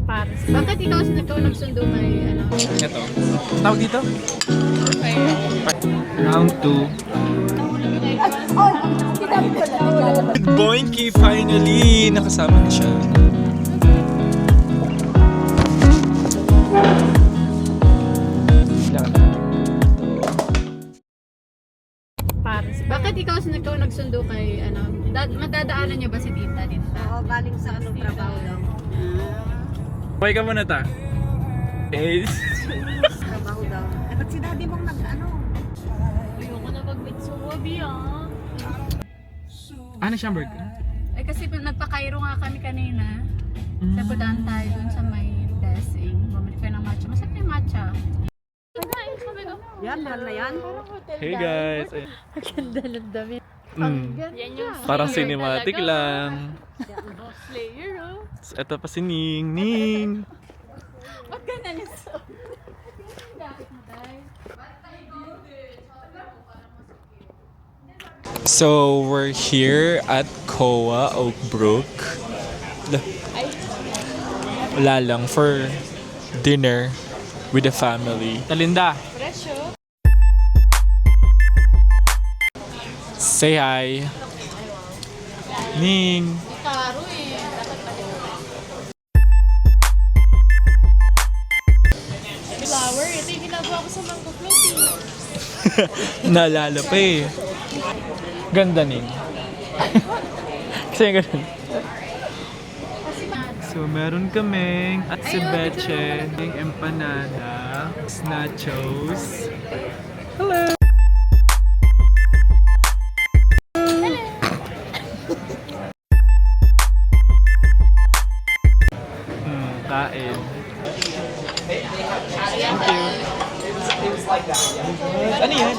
Paris. Bakit ikaw nagsundo kay ano? Ito. Tawag dito? Round 2. Boinky, finally! Nakasama na siya. Paris. Bakit ikaw nagsundo kay ano? Madadaanan niyo ba si Tita dito? Oo, galing sa anong trabaho lang. Buhay ka muna ta. Eh. Trabaho daw. Eh, ba't si daddy mong nag-ano? Ayoko na mag-mitsuwabi ah. Ano siyang burger? Eh kasi nagpa-Cairo nga kami kanina. Napadaan tayo dun sa may dressing. Bumili ka ng matcha. Masarap yung matcha. Yan, mahal na yan. Hey guys! Ang ganda ng damit. Yan yung Parang slayer cinematic talaga. lang. Slayer, oh. Ito pa si Ning. Ning! Ba't ganun yung so? So, we're here at Koa Oakbrook. Wala lang, for dinner with the family. Talinda! Presyo. Say hi! Ning! Karo eh. Flower, ito yung ginagawa ko sa mango floating. Naalala pa eh. Ganda Ning. Kasi ganun. So, meron kaming at si Beche, yung empanada, nachos. Hello! Kain. Thank you. Ano yun?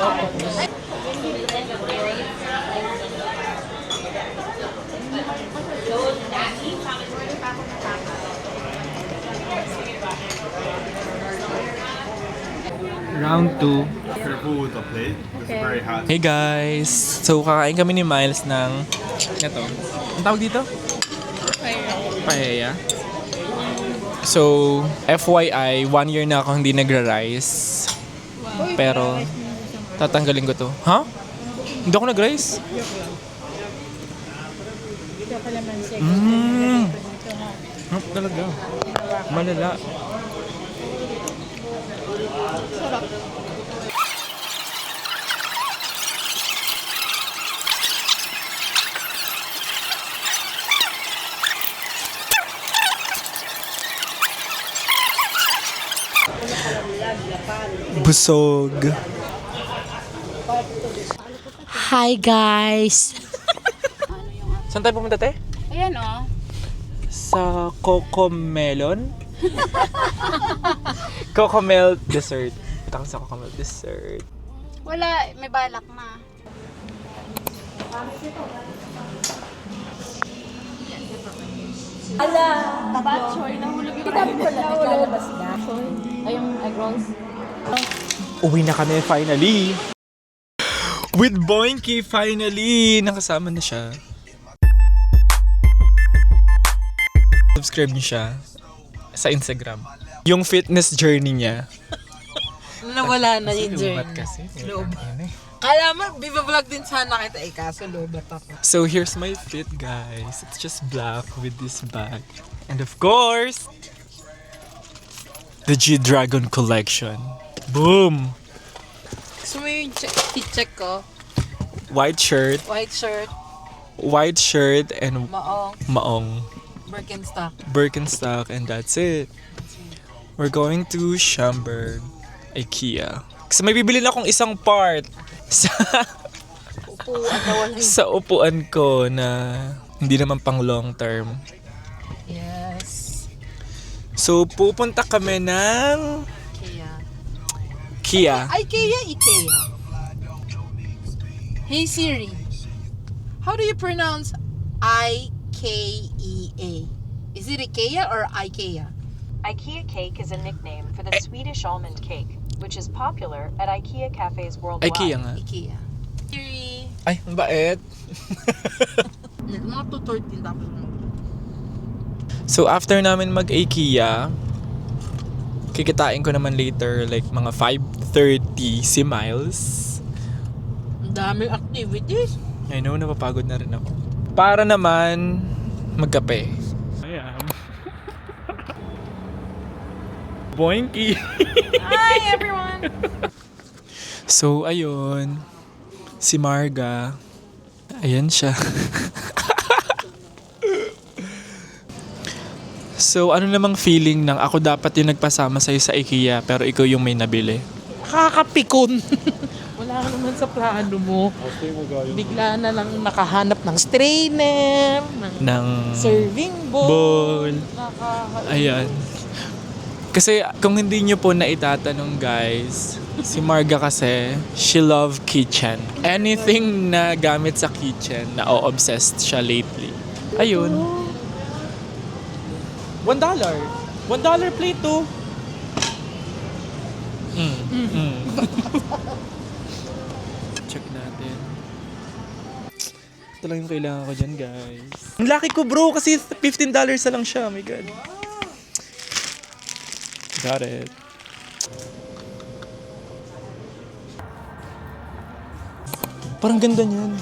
Round 2. Careful with the plate. It's very hot. Hey guys! So, kakain kami ni Miles ng ito. Ang tawag dito? Paella. So, FYI, 1 year na ako hindi nagra-rice. Pero, tatanggalin ko to. Ha? Hindi ako nag-rice? Talaga. Malala. Busog. Hi guys! Saan tayo pumunta, te? Ayan oh. Sa Cocomelon? Cocomel dessert. Punta kami sa Cocomel dessert. Wala, may balak na. Batchoy, nahulog yung ay, yung egg rolls. Uwi na kami finally. With Boinky, finally! Nakasama na siya. Subscribe niyo siya sa Instagram. Yung fitness journey niya. Nawala na yung Lubat journey. kasi. Kala mo, vlog din sana kita kaso lobat ako. So here's my fit, guys. It's just black with this bag. And of course, the G-Dragon collection. Boom! Gusto mo yung check ko? White shirt, White shirt, and maong, maong. Birkenstock. Birkenstock, and that's it. We're going to Schaumburg, IKEA. Kasi may bibili na akong isang part sa, sa upuan ko na hindi naman pang long term. Yes. So, pupunta kami ng Kia. IKEA. Hey Siri, how do you pronounce IKEA? Is it IKEA or IKEA? IKEA cake is a nickname for the Swedish almond cake, which is popular at IKEA cafes worldwide. IKEA nga. IKEA. Siri. Ay, ang bait. Mga 2:13 tapos mo. So after namin mag-IKEA, kikitain ko naman later like mga 5:30 si Miles. Ang daming activities. I know, napapagod na rin ako. Para naman magkape. Ayan. Boinky! Hi, everyone! So, ayun. Si Marga. Ayan siya. So, ano namang feeling ng ako dapat yung nagpasama sa'yo sa IKEA pero ikaw yung may nabili? Nakakapikon. Wala ka naman sa plano mo. Bigla na lang nakahanap ng strainer, ng serving bowl. Ayan. Kasi kung hindi nyo po naitatanong guys, si Marga kasi, she love kitchen. Anything na gamit sa kitchen, na-obsessed siya lately. Ayun. $1. $1 plate to. Check natin. Ito lang yung kailangan ko dyan, guys. Ang laki ko, bro, kasi $15 na lang siya. Oh my God. Got it. Parang ganda niyan.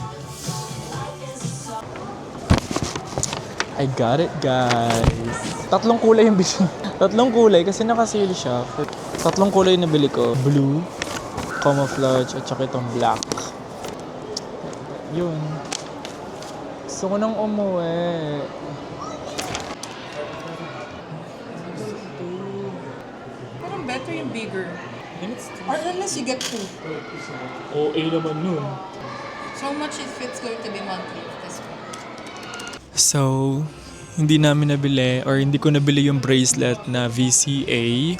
I got it, guys. 3 kulay yung bili. 3 kulay kasi naka-sale siya. 3 kulay na bili ko. Blue, camouflage, at saka itong black. Yun. Gusto ko nang umuwi. Parang better yung bigger. Or unless you get 2. OA naman nun. So much if it's going to be monthly at this point? So, hindi namin nabili or hindi ko nabili yung bracelet na VCA.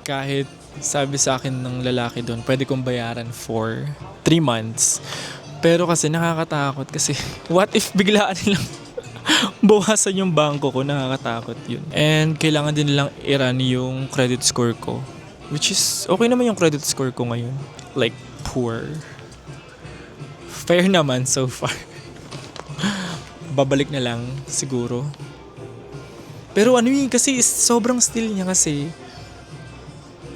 Kahit sabi sa akin ng lalaki doon, pwede kong bayaran for 3 months. Pero kasi nakakatakot kasi what if biglaan nilang bawasan yung bangko ko, nakakatakot yun. And kailangan din nilang i-run yung credit score ko. Which is, okay naman yung credit score ko ngayon. Like, poor. Fair naman so far. Babalik na lang siguro. Pero ano yun, kasi sobrang steal niya kasi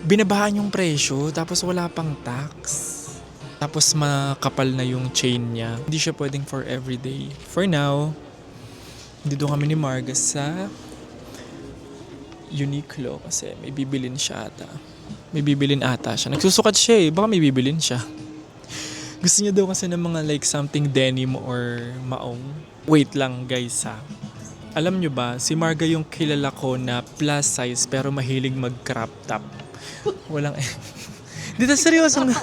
binabahan yung presyo tapos wala pang tax. Tapos makapal na yung chain niya. Hindi siya pwedeng for everyday. For now, dito kami ni Marga sa Uniqlo kasi may bibilin siya ata. May bibilin ata siya. Nagsusukat siya eh. Baka may bibilin siya. Gusto niya daw kasi ng mga like something denim or maong. Wait lang guys ha. Alam nyo ba, si Marga yung kilala ko na plus size pero mahilig mag-crop top. Walang dito seryoso nga.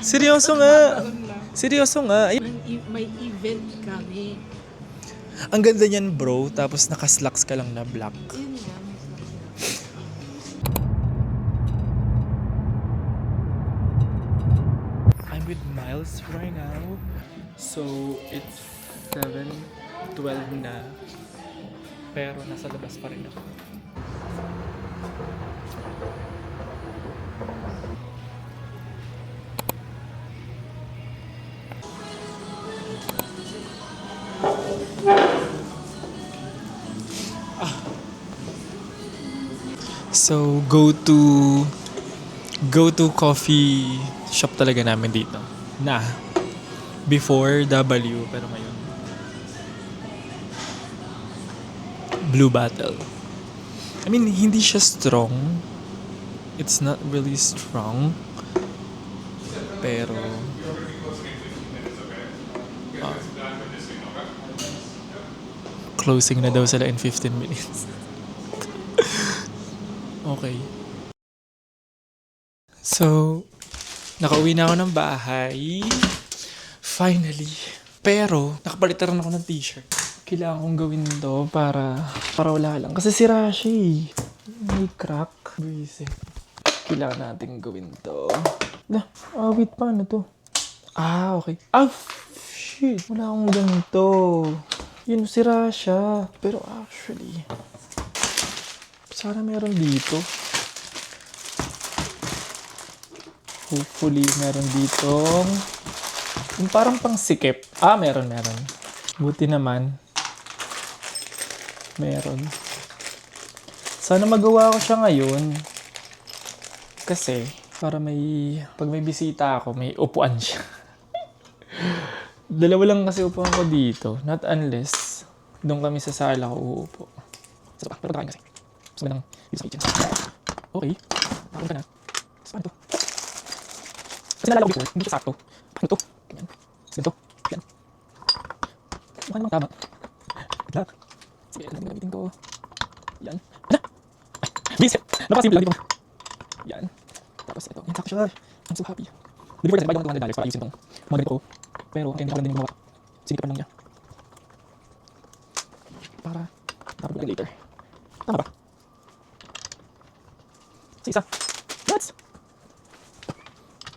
Seryoso nga. Seryoso nga. Ay, May event kami. ang ganda niyan bro. Tapos naka-slacks ka lang na black. I'm with Miles right now. So, it's 7:12 na. Pero nasa labas pa rin ako. So, go to coffee shop talaga namin dito. Na. Before W, pero ngayon Blue Bottle. I mean, hindi siya strong. It's not really strong. Pero closing na daw sila in 15 minutes. Okay. So, nakauwi na ako ng bahay. Finally. Pero, nakapalitan ako ng t-shirt. Kailangan kong gawin to para wala lang. Kasi sira siya eh. May crack. Buisit. Kailangan natin gawin to. Wait, paano to? Okay. Shit. Wala akong ganito. Yun, sira siya. Pero actually, sana meron dito. Hopefully, meron dito. Yung parang pang sikip. Meron. Buti naman. Meron. Sana magawa ko siya ngayon. Kasi, para pag may bisita ako, may upuan siya. Dalawa lang kasi upuan ko dito. Not unless, doon kami sa sala ko uupo. Sa pa, pero kakain kasi. Gusto mo nang dito sa kitchen. Okay. Nakapunta na. So, paano to? Kasi nalala ko before, hindi siya sakto. Paano to? Ganyan. Ganito. Yan. Mukha namang tama. Good luck. Sige, ano natin gamitin ko? Yan. Ano? Visit! Napakasimple lang dito. Yan. Tapos ito. Yan, sakto siya. I'm so happy. Before kasi bayad ko ng $200 para ayusin itong mga ganito ko. Pero hindi ako lang din gumawa. Sinikapan lang niya. Para tapos later. Tama ba? Sa isa. Let's!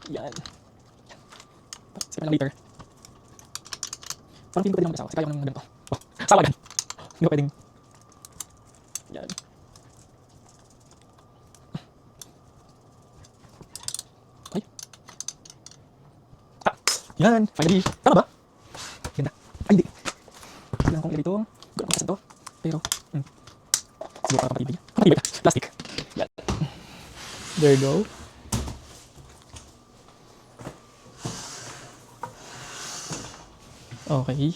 Yan. Sinikapan lang later. Parang feeling ko pwede lang mag-asawa kasi kaya ko ng ganito. Oh, sawa yan. Hindi ko pwedeng. Yan. Ay. Ah! Yan! Finally! Tama ba? Ganda. Ay, hindi. Kailangan kong ilagay ito. Gano'n ko kasi ito. Pero, siguro para kapatibay niya. Kapatibay ka. Plastic. Yan. There you go. Okay.